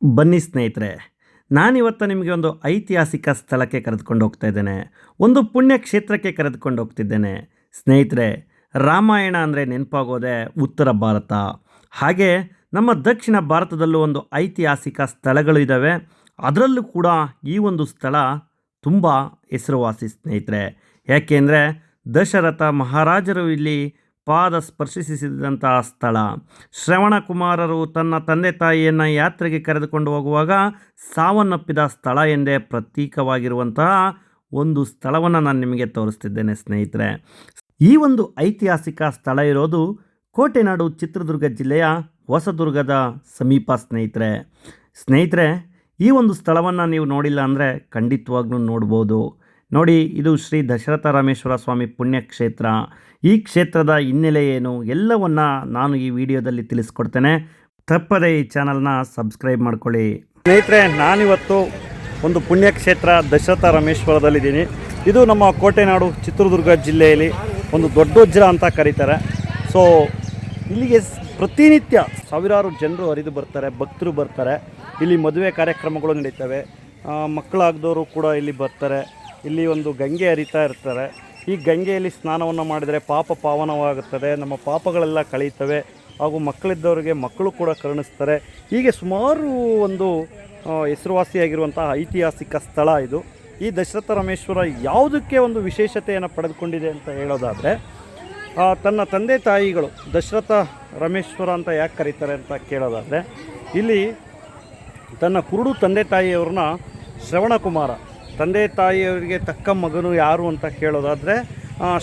ಬನ್ನಿ ಸ್ನೇಹಿತರೆ, ನಾನಿವತ್ತು ನಿಮಗೆ ಒಂದು ಐತಿಹಾಸಿಕ ಸ್ಥಳಕ್ಕೆ ಕರೆದುಕೊಂಡು ಹೋಗ್ತಾ ಇದ್ದೇನೆ. ಒಂದು ಪುಣ್ಯ ಕ್ಷೇತ್ರಕ್ಕೆ ಕರೆದುಕೊಂಡು ಹೋಗ್ತಿದ್ದೇನೆ. ಸ್ನೇಹಿತರೆ, ರಾಮಾಯಣ ಅಂದರೆ ನೆನಪಾಗೋದೆ ಉತ್ತರ ಭಾರತ. ಹಾಗೆ ನಮ್ಮ ದಕ್ಷಿಣ ಭಾರತದಲ್ಲೂ ಒಂದು ಐತಿಹಾಸಿಕ ಸ್ಥಳಗಳು ಇದ್ದಾವೆ. ಅದರಲ್ಲೂ ಕೂಡ ಈ ಒಂದು ಸ್ಥಳ ತುಂಬ ಹೆಸರುವಾಸಿ ಸ್ನೇಹಿತರೆ. ಯಾಕೆಂದರೆ ದಶರಥ ಮಹಾರಾಜರು ಇಲ್ಲಿ ಪಾದ ಸ್ಪರ್ಶಿಸಿದಂತಹ ಸ್ಥಳ. ಶ್ರವಣ ಕುಮಾರರು ತನ್ನ ತಂದೆ ತಾಯಿಯನ್ನು ಯಾತ್ರೆಗೆ ಕರೆದುಕೊಂಡು ಹೋಗುವಾಗ ಸಾವನ್ನಪ್ಪಿದ ಸ್ಥಳ ಎಂದೇ ಪ್ರತೀಕವಾಗಿರುವಂತಹ ಒಂದು ಸ್ಥಳವನ್ನು ನಾನು ನಿಮಗೆ ತೋರಿಸ್ತಿದ್ದೇನೆ ಸ್ನೇಹಿತರೆ. ಈ ಒಂದು ಐತಿಹಾಸಿಕ ಸ್ಥಳ ಇರೋದು ಕೋಟೆನಾಡು ಚಿತ್ರದುರ್ಗ ಜಿಲ್ಲೆಯ ಹೊಸದುರ್ಗದ ಸಮೀಪ ಸ್ನೇಹಿತರೆ, ಈ ಒಂದು ಸ್ಥಳವನ್ನು ನೀವು ನೋಡಿಲ್ಲ ಅಂದರೆ ಖಂಡಿತವಾಗ್ಲೂ ನೋಡ್ಬೋದು. ನೋಡಿ, ಇದು ಶ್ರೀ ದಶರಥ ರಾಮೇಶ್ವರ ಸ್ವಾಮಿ ಪುಣ್ಯಕ್ಷೇತ್ರ. ಈ ಕ್ಷೇತ್ರದ ಹಿನ್ನೆಲೆ ಏನು ಎಲ್ಲವನ್ನು ನಾನು ಈ ವಿಡಿಯೋದಲ್ಲಿ ತಿಳಿಸ್ಕೊಡ್ತೇನೆ. ತಪ್ಪದೇ ಈ ಚಾನಲ್ನ ಸಬ್ಸ್ಕ್ರೈಬ್ ಮಾಡ್ಕೊಳ್ಳಿ. ಸ್ನೇಹಿತರೆ, ನಾನಿವತ್ತು ಒಂದು ಪುಣ್ಯಕ್ಷೇತ್ರ ದಶರಥ ರಾಮೇಶ್ವರದಲ್ಲಿದ್ದೀನಿ. ಇದು ನಮ್ಮ ಕೋಟೆನಾಡು ಚಿತ್ರದುರ್ಗ ಜಿಲ್ಲೆಯಲ್ಲಿ ಒಂದು ದೊಡ್ಡೋಜ್ರ ಅಂತ ಕರೀತಾರೆ. ಸೊ ಇಲ್ಲಿಗೆ ಪ್ರತಿನಿತ್ಯ ಸಾವಿರಾರು ಜನರು ಹರಿದು ಬರ್ತಾರೆ, ಭಕ್ತರು ಬರ್ತಾರೆ. ಇಲ್ಲಿ ಮದುವೆ ಕಾರ್ಯಕ್ರಮಗಳು ನಡೀತವೆ, ಮಕ್ಕಳಾಗದವರು ಕೂಡ ಇಲ್ಲಿ ಬರ್ತಾರೆ. ಇಲ್ಲಿ ಒಂದು ಗಂಗೆ ಹರಿತಾ ಇರ್ತಾರೆ. ಈ ಗಂಗೆಯಲ್ಲಿ ಸ್ನಾನವನ್ನು ಮಾಡಿದರೆ ಪಾಪ ಪಾವನವಾಗುತ್ತದೆ, ನಮ್ಮ ಪಾಪಗಳೆಲ್ಲ ಕಳೀತವೆ, ಹಾಗೂ ಮಕ್ಕಳಿದ್ದವರಿಗೆ ಮಕ್ಕಳು ಕೂಡ ಕರುಣಿಸ್ತಾರೆ. ಹೀಗೆ ಸುಮಾರು ಒಂದು ಹೆಸರುವಾಸಿಯಾಗಿರುವಂತಹ ಐತಿಹಾಸಿಕ ಸ್ಥಳ ಇದು. ಈ ದಶರಥ ರಾಮೇಶ್ವರ ಯಾವುದಕ್ಕೆ ಒಂದು ವಿಶೇಷತೆಯನ್ನು ಪಡೆದುಕೊಂಡಿದೆ ಅಂತ ಹೇಳೋದಾದರೆ, ತನ್ನ ತಂದೆ ತಾಯಿಗಳು ದಶರಥ ರಾಮೇಶ್ವರ ಅಂತ ಯಾಕೆ ಕರೀತಾರೆ ಅಂತ ಕೇಳೋದಾದರೆ, ಇಲ್ಲಿ ತನ್ನ ಕುರುಡು ತಂದೆ ತಾಯಿಯವ್ರನ್ನ ಶ್ರವಣ ಕುಮಾರ, ತಂದೆ ತಾಯಿಯವರಿಗೆ ತಕ್ಕ ಮಗನು ಯಾರು ಅಂತ ಕೇಳೋದಾದರೆ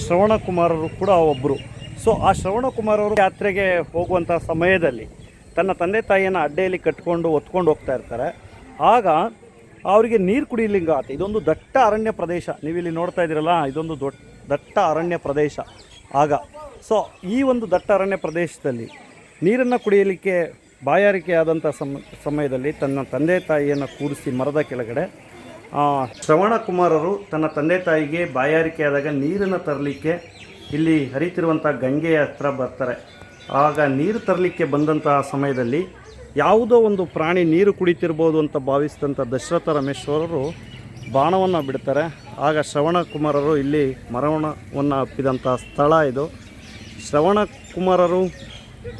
ಶ್ರವಣ ಕುಮಾರರು ಕೂಡ ಒಬ್ಬರು. ಸೊ ಆ ಶ್ರವಣ ಕುಮಾರವರು ಯಾತ್ರೆಗೆ ಹೋಗುವಂಥ ಸಮಯದಲ್ಲಿ ತನ್ನ ತಂದೆ ತಾಯಿಯನ್ನು ಅಡ್ಡೆಯಲ್ಲಿ ಕಟ್ಕೊಂಡು ಹೊತ್ಕೊಂಡು ಹೋಗ್ತಾ ಇರ್ತಾರೆ. ಆಗ ಅವರಿಗೆ ನೀರು ಕುಡಿಯಲಿಂಗ ಆತ. ಇದೊಂದು ದಟ್ಟ ಅರಣ್ಯ ಪ್ರದೇಶ, ನೀವಿಲ್ಲಿ ನೋಡ್ತಾ ಇದ್ದೀರಲ್ಲ, ಇದೊಂದು ದಟ್ಟ ಅರಣ್ಯ ಪ್ರದೇಶ. ಆಗ ಸೊ ಈ ಒಂದು ದಟ್ಟ ಅರಣ್ಯ ಪ್ರದೇಶದಲ್ಲಿ ನೀರನ್ನು ಕುಡಿಯಲಿಕ್ಕೆ ಬಾಯಾರಿಕೆ ಆದಂಥ ಸಮಯದಲ್ಲಿ ತನ್ನ ತಂದೆ ತಾಯಿಯನ್ನು ಕೂರಿಸಿ ಮರದ ಕೆಳಗಡೆ ಶ್ರವಣ ಕುಮಾರರು ತನ್ನ ತಂದೆ ತಾಯಿಗೆ ಬಾಯಾರಿಕೆ ಆದಾಗ ನೀರನ್ನು ತರಲಿಕ್ಕೆ ಇಲ್ಲಿ ಹರಿತಿರುವಂಥ ಗಂಗೆಯ ಹತ್ರ ಬರ್ತಾರೆ. ಆಗ ನೀರು ತರಲಿಕ್ಕೆ ಬಂದಂತಹ ಸಮಯದಲ್ಲಿ ಯಾವುದೋ ಒಂದು ಪ್ರಾಣಿ ನೀರು ಕುಡಿತಿರ್ಬೋದು ಅಂತ ಭಾವಿಸಿದಂಥ ದಶರಥ ರಾಮೇಶ್ವರರು ಬಾಣವನ್ನು ಬಿಡ್ತಾರೆ. ಆಗ ಶ್ರವಣ ಕುಮಾರರು ಇಲ್ಲಿ ಮರಣವನ್ನು ಅಪ್ಪಿದಂಥ ಸ್ಥಳ ಇದು. ಶ್ರವಣ ಕುಮಾರರು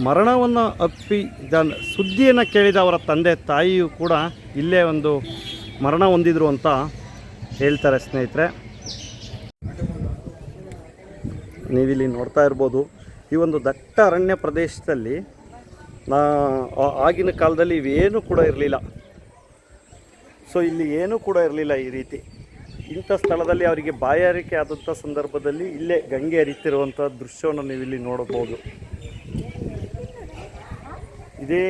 ಮರಣವನ್ನು ಅಪ್ಪಿದ ಸುದ್ದಿಯನ್ನು ಕೇಳಿದ ಅವರ ತಂದೆ ತಾಯಿಯೂ ಕೂಡ ಇಲ್ಲೇ ಒಂದು ಮರಣ ಹೊಂದಿದ್ರು ಅಂತ ಹೇಳ್ತಾರೆ ಸ್ನೇಹಿತರೆ. ನೀವಿಲ್ಲಿ ನೋಡ್ತಾ ಇರ್ಬೋದು, ಈ ಒಂದು ದಟ್ಟ ಅರಣ್ಯ ಪ್ರದೇಶದಲ್ಲಿ ಆಗಿನ ಕಾಲದಲ್ಲಿ ಇವೇನೂ ಕೂಡ ಇರಲಿಲ್ಲ. ಸೊ ಇಲ್ಲಿ ಏನೂ ಕೂಡ ಇರಲಿಲ್ಲ ಈ ರೀತಿ. ಇಂಥ ಸ್ಥಳದಲ್ಲಿ ಅವರಿಗೆ ಬಾಯಾರಿಕೆ ಆದಂಥ ಸಂದರ್ಭದಲ್ಲಿ ಇಲ್ಲೇ ಗಂಗೆ ಹರಿತಿರುವಂಥ ದೃಶ್ಯವನ್ನು ನೀವಿಲ್ಲಿ ನೋಡಬಹುದು. ಇದೇ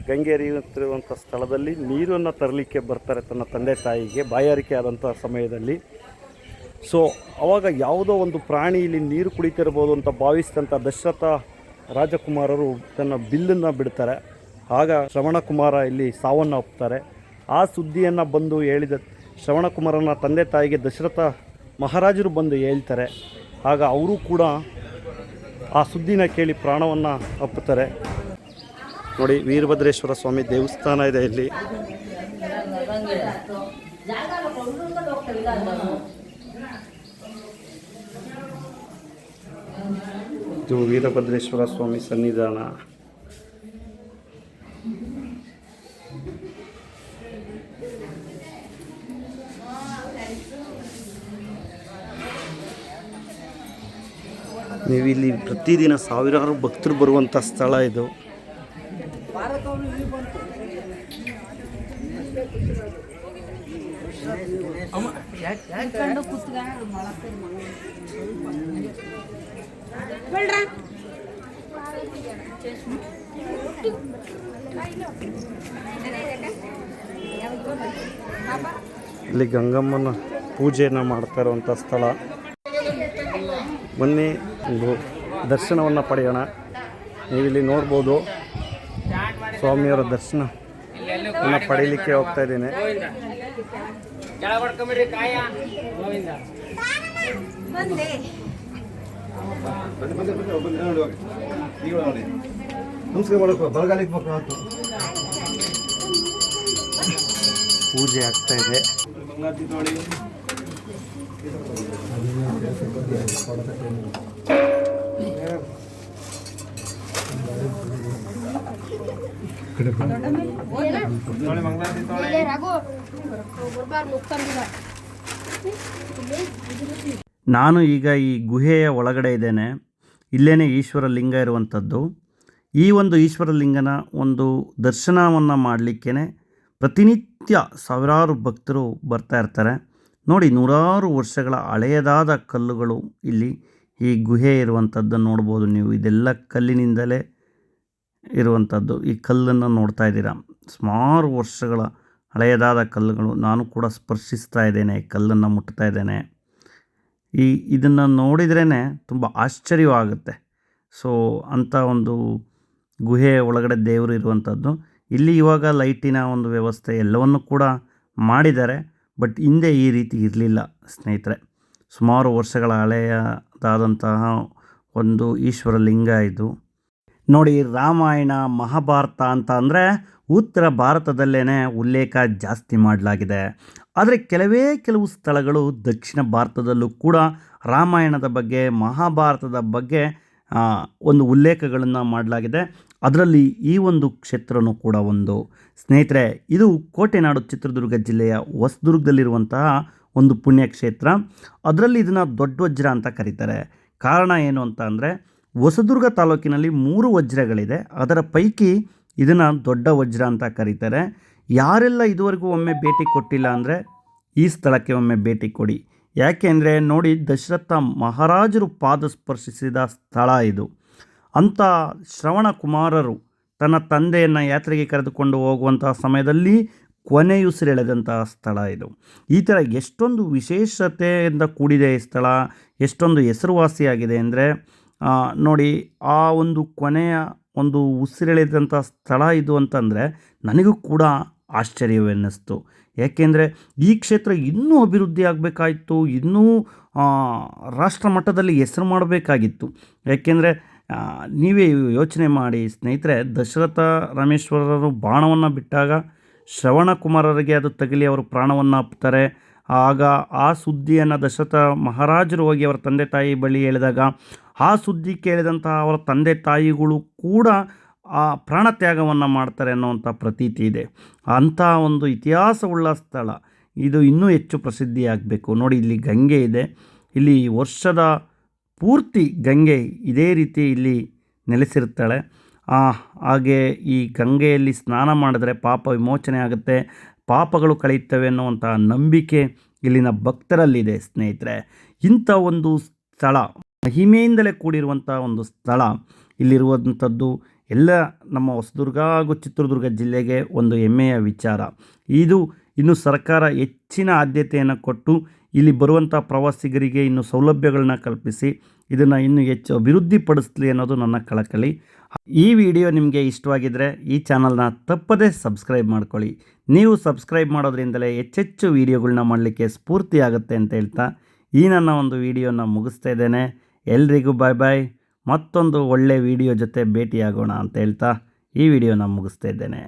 ಗಂಗೆ ಹರಿಯುತ್ತಿರುವಂಥ ಸ್ಥಳದಲ್ಲಿ ನೀರನ್ನು ತರಲಿಕ್ಕೆ ಬರ್ತಾರೆ ತನ್ನ ತಂದೆ ತಾಯಿಗೆ ಬಾಯಾರಿಕೆ ಆದಂಥ ಸಮಯದಲ್ಲಿ. ಸೊ ಆವಾಗ ಯಾವುದೋ ಒಂದು ಪ್ರಾಣಿ ಇಲ್ಲಿ ನೀರು ಕುಡಿತಿರ್ಬೋದು ಅಂತ ಭಾವಿಸಿದಂಥ ದಶರಥ ರಾಜಕುಮಾರರು ತನ್ನ ಬಿಲ್ಲನ್ನು ಬಿಡ್ತಾರೆ. ಆಗ ಶ್ರವಣಕುಮಾರ ಇಲ್ಲಿ ಸಾವನ್ನು ಅಪ್ತಾರೆ. ಆ ಸುದ್ದಿಯನ್ನು ಬಂದು ಹೇಳಿದ ಶ್ರವಣಕುಮಾರನ ತಂದೆ ತಾಯಿಗೆ ದಶರಥ ಮಹಾರಾಜರು ಬಂದು ಹೇಳ್ತಾರೆ. ಆಗ ಅವರು ಕೂಡ ಆ ಸುದ್ದಿನ ಕೇಳಿ ಪ್ರಾಣವನ್ನು ಅಪ್ಪುತ್ತಾರೆ. ನೋಡಿ, ವೀರಭದ್ರೇಶ್ವರ ಸ್ವಾಮಿ ದೇವಸ್ಥಾನ ಇದೆ ಇಲ್ಲಿ. ಇದು ವೀರಭದ್ರೇಶ್ವರ ಸ್ವಾಮಿ ಸನ್ನಿಧಾನ. ನೀವಿಲ್ಲಿ ಪ್ರತಿದಿನ ಸಾವಿರಾರು ಭಕ್ತರು ಬರುವಂಥ ಸ್ಥಳ ಇದು. ಇಲ್ಲಿ ಗಂಗಮ್ಮನ ಪೂಜೆಯನ್ನು ಮಾಡ್ತಾ ಇರುವಂಥ ಸ್ಥಳ. ಬನ್ನಿ ಒಂದು ದರ್ಶನವನ್ನು ಪಡೆಯೋಣ. ನೀವಿಲ್ಲಿ ನೋಡ್ಬೋದು, ಸ್ವಾಮಿಯವರ ದರ್ಶನವನ್ನು ಪಡೀಲಿಕ್ಕೆ ಹೋಗ್ತಾ ಇದ್ದೀನಿ. ನಮಸ್ಕಾರ ಮಾಡಬೇಕು ಬರಗಾಲಿಗೆ ಪೂಜೆ ಆಗ್ತಾ ಇದೆ. ನಾನು ಈಗ ಈ ಗುಹೆಯ ಒಳಗಡೆ ಇದ್ದೇನೆ. ಇಲ್ಲೇ ಈಶ್ವರ ಲಿಂಗ ಇರುವಂಥದ್ದು. ಈ ಒಂದು ಈಶ್ವರ ಲಿಂಗನ ಒಂದು ದರ್ಶನವನ್ನು ಮಾಡಲಿಕ್ಕೇ ಪ್ರತಿನಿತ್ಯ ಸಾವಿರಾರು ಭಕ್ತರು ಬರ್ತಾ ಇರ್ತಾರೆ. ನೋಡಿ, ನೂರಾರು ವರ್ಷಗಳ ಹಳೆಯದಾದ ಕಲ್ಲುಗಳು ಇಲ್ಲಿ ಈ ಗುಹೆ ಇರುವಂಥದ್ದನ್ನು ನೋಡ್ಬೋದು ನೀವು. ಇದೆಲ್ಲ ಕಲ್ಲಿನಿಂದಲೇ ಇರುವಂಥದ್ದು. ಈ ಕಲ್ಲನ್ನು ನೋಡ್ತಾ ಇದ್ದೀರಾ, ಸುಮಾರು ವರ್ಷಗಳ ಹಳೆಯದಾದ ಕಲ್ಲುಗಳು. ನಾನು ಕೂಡ ಸ್ಪರ್ಶಿಸ್ತಾ ಇದ್ದೇನೆ, ಕಲ್ಲನ್ನು ಮುಟ್ತಾ ಇದ್ದೇನೆ. ಇದನ್ನು ನೋಡಿದ್ರೇ ತುಂಬ ಆಶ್ಚರ್ಯವಾಗುತ್ತೆ. ಸೊ ಅಂಥ ಒಂದು ಗುಹೆಯ ಒಳಗಡೆ ದೇವರು ಇರುವಂಥದ್ದು. ಇಲ್ಲಿ ಇವಾಗ ಲೈಟಿನ ಒಂದು ವ್ಯವಸ್ಥೆ ಎಲ್ಲವನ್ನು ಕೂಡ ಮಾಡಿದ್ದಾರೆ. ಬಟ್ ಹಿಂದೆ ಈ ರೀತಿ ಇರಲಿಲ್ಲ ಸ್ನೇಹಿತರೆ. ಸುಮಾರು ವರ್ಷಗಳ ಹಳೆಯದಾದಂತಹ ಒಂದು ಈಶ್ವರ ಲಿಂಗ ಇದು. ನೋಡಿ, ರಾಮಾಯಣ ಮಹಾಭಾರತ ಅಂತ ಅಂದರೆ ಉತ್ತರ ಭಾರತದಲ್ಲೇ ಉಲ್ಲೇಖ ಜಾಸ್ತಿ ಮಾಡಲಾಗಿದೆ. ಆದರೆ ಕೆಲವು ಸ್ಥಳಗಳು ದಕ್ಷಿಣ ಭಾರತದಲ್ಲೂ ಕೂಡ ರಾಮಾಯಣದ ಬಗ್ಗೆ ಮಹಾಭಾರತದ ಬಗ್ಗೆ ಒಂದು ಉಲ್ಲೇಖಗಳನ್ನು ಮಾಡಲಾಗಿದೆ. ಅದರಲ್ಲಿ ಈ ಒಂದು ಕ್ಷೇತ್ರನೂ ಕೂಡ ಒಂದು. ಸ್ನೇಹಿತರೆ, ಇದು ಕೋಟೆನಾಡು ಚಿತ್ರದುರ್ಗ ಜಿಲ್ಲೆಯ ಹೊಸದುರ್ಗದಲ್ಲಿರುವಂತಹ ಒಂದು ಪುಣ್ಯಕ್ಷೇತ್ರ. ಅದರಲ್ಲಿ ಇದನ್ನು ದೊಡ್ಡ ವಜ್ರ ಅಂತ ಕರೀತಾರೆ. ಕಾರಣ ಏನು ಅಂತ ಅಂದರೆ, ಹೊಸದುರ್ಗ ತಾಲೂಕಿನಲ್ಲಿ 3 ವಜ್ರಗಳಿದೆ. ಅದರ ಪೈಕಿ ಇದನ್ನು ದೊಡ್ಡ ವಜ್ರ ಅಂತ ಕರೀತಾರೆ. ಯಾರೆಲ್ಲ ಇದುವರೆಗೂ ಒಮ್ಮೆ ಭೇಟಿ ಕೊಟ್ಟಿಲ್ಲ ಅಂದರೆ ಈ ಸ್ಥಳಕ್ಕೆ ಒಮ್ಮೆ ಭೇಟಿ ಕೊಡಿ. ಯಾಕೆ ಅಂದರೆ ನೋಡಿ, ದಶರಥ ಮಹಾರಾಜರು ಪಾದ ಸ್ಪರ್ಶಿಸಿದ ಸ್ಥಳ ಇದು. ಅಂಥ ಶ್ರವಣ ಕುಮಾರರು ತನ್ನ ತಂದೆಯನ್ನು ಯಾತ್ರೆಗೆ ಕರೆದುಕೊಂಡು ಹೋಗುವಂತಹ ಸಮಯದಲ್ಲಿ ಕೊನೆಯುಸಿರೆಳೆದಂತಹ ಸ್ಥಳ ಇದು. ಈ ಥರ ಎಷ್ಟೊಂದು ವಿಶೇಷತೆಯಿಂದ ಕೂಡಿದೆ ಈ ಸ್ಥಳ, ಎಷ್ಟೊಂದು ಹೆಸರುವಾಸಿಯಾಗಿದೆ ಅಂದರೆ ನೋಡಿ, ಆ ಒಂದು ಕೊನೆಯ ಒಂದು ಉಸಿರೆಳೆದಂಥ ಸ್ಥಳ ಇದು ಅಂತಂದರೆ ನನಗೂ ಕೂಡ ಆಶ್ಚರ್ಯವೆನ್ನಿಸ್ತು. ಏಕೆಂದರೆ ಈ ಕ್ಷೇತ್ರ ಇನ್ನೂ ಅಭಿವೃದ್ಧಿ ಆಗಬೇಕಾಯಿತು, ಇನ್ನೂ ರಾಷ್ಟ್ರ ಮಟ್ಟದಲ್ಲಿ ಹೆಸರು ಮಾಡಬೇಕಾಗಿತ್ತು. ಏಕೆಂದರೆ ನೀವೇ ಯೋಚನೆ ಮಾಡಿ ಸ್ನೇಹಿತರೆ, ದಶರಥ ರಾಮೇಶ್ವರರು ಬಾಣವನ್ನು ಬಿಟ್ಟಾಗ ಶ್ರವಣ ಕುಮಾರರಿಗೆ ಅದು ತಗಲಿ ಅವರು ಪ್ರಾಣವನ್ನು ಅಪ್ತಾರೆ. ಆಗ ಆ ಸುದ್ದಿಯನ್ನು ದಶರಥ ಮಹಾರಾಜರು ಹೋಗಿ ಅವರ ತಂದೆ ತಾಯಿ ಬಳಿ ಹೇಳಿದಾಗ ಆ ಸುದ್ದಿ ಕೇಳಿದಂತಹ ಅವರ ತಂದೆ ತಾಯಿಗಳು ಕೂಡ ಆ ಪ್ರಾಣತ್ಯಾಗವನ್ನು ಮಾಡ್ತಾರೆ ಅನ್ನೋವಂಥ ಪ್ರತೀತಿ ಇದೆ. ಅಂಥ ಒಂದು ಇತಿಹಾಸವುಳ್ಳ ಸ್ಥಳ ಇದು. ಇನ್ನೂ ಹೆಚ್ಚು ಪ್ರಸಿದ್ಧಿಯಾಗಬೇಕು. ನೋಡಿ, ಇಲ್ಲಿ ಗಂಗೆ ಇದೆ. ಇಲ್ಲಿ ವರ್ಷದ ಪೂರ್ತಿ ಗಂಗೆ ಇದೇ ರೀತಿ ಇಲ್ಲಿ ನೆಲೆಸಿರ್ತಾಳೆ. ಹಾಗೆ ಈ ಗಂಗೆಯಲ್ಲಿ ಸ್ನಾನ ಮಾಡಿದ್ರೆ ಪಾಪ ವಿಮೋಚನೆ ಆಗುತ್ತೆ, ಪಾಪಗಳು ಕಳೆಯುತ್ತವೆ ಅನ್ನುವಂಥ ನಂಬಿಕೆ ಇಲ್ಲಿನ ಭಕ್ತರಲ್ಲಿದೆ ಸ್ನೇಹಿತರೆ. ಇಂಥ ಒಂದು ಸ್ಥಳ, ಮಹಿಮೆಯಿಂದಲೇ ಕೂಡಿರುವಂಥ ಒಂದು ಸ್ಥಳ ಇಲ್ಲಿರುವಂಥದ್ದು ಎಲ್ಲ ನಮ್ಮ ಹೊಸದುರ್ಗ ಹಾಗೂ ಚಿತ್ರದುರ್ಗ ಜಿಲ್ಲೆಗೆ ಒಂದು ಹೆಮ್ಮೆಯ ವಿಚಾರ. ಇದು ಇನ್ನು ಸರ್ಕಾರ ಹೆಚ್ಚಿನ ಆದ್ಯತೆಯನ್ನು ಕೊಟ್ಟು ಇಲ್ಲಿ ಬರುವಂಥ ಪ್ರವಾಸಿಗರಿಗೆ ಇನ್ನು ಸೌಲಭ್ಯಗಳನ್ನ ಕಲ್ಪಿಸಿ ಇದನ್ನು ಇನ್ನೂ ಹೆಚ್ಚು ಅಭಿವೃದ್ಧಿಪಡಿಸಲಿ ಅನ್ನೋದು ನನ್ನ ಕಳಕಳಿ. ಈ ವಿಡಿಯೋ ನಿಮಗೆ ಇಷ್ಟವಾಗಿದ್ದರೆ ಈ ಚಾನಲ್ನ ತಪ್ಪದೇ ಸಬ್ಸ್ಕ್ರೈಬ್ ಮಾಡ್ಕೊಳ್ಳಿ. ನೀವು ಸಬ್ಸ್ಕ್ರೈಬ್ ಮಾಡೋದ್ರಿಂದಲೇ ಹೆಚ್ಚೆಚ್ಚು ವೀಡಿಯೋಗಳನ್ನ ಮಾಡಲಿಕ್ಕೆ ಸ್ಫೂರ್ತಿ ಆಗುತ್ತೆ ಅಂತ ಹೇಳ್ತಾ ಈ ನನ್ನ ಒಂದು ವಿಡಿಯೋನ ಮುಗಿಸ್ತಾ ಇದ್ದೇನೆ. ಎಲ್ರಿಗೂ ಬಾಯ್ ಬಾಯ್. ಮತ್ತೊಂದು ಒಳ್ಳೆಯ ವಿಡಿಯೋ ಜೊತೆ ಭೇಟಿಯಾಗೋಣ ಅಂತ ಹೇಳ್ತಾ ಈ ವಿಡಿಯೋನ ಮುಗಿಸ್ತಾ ಇದ್ದೇನೆ.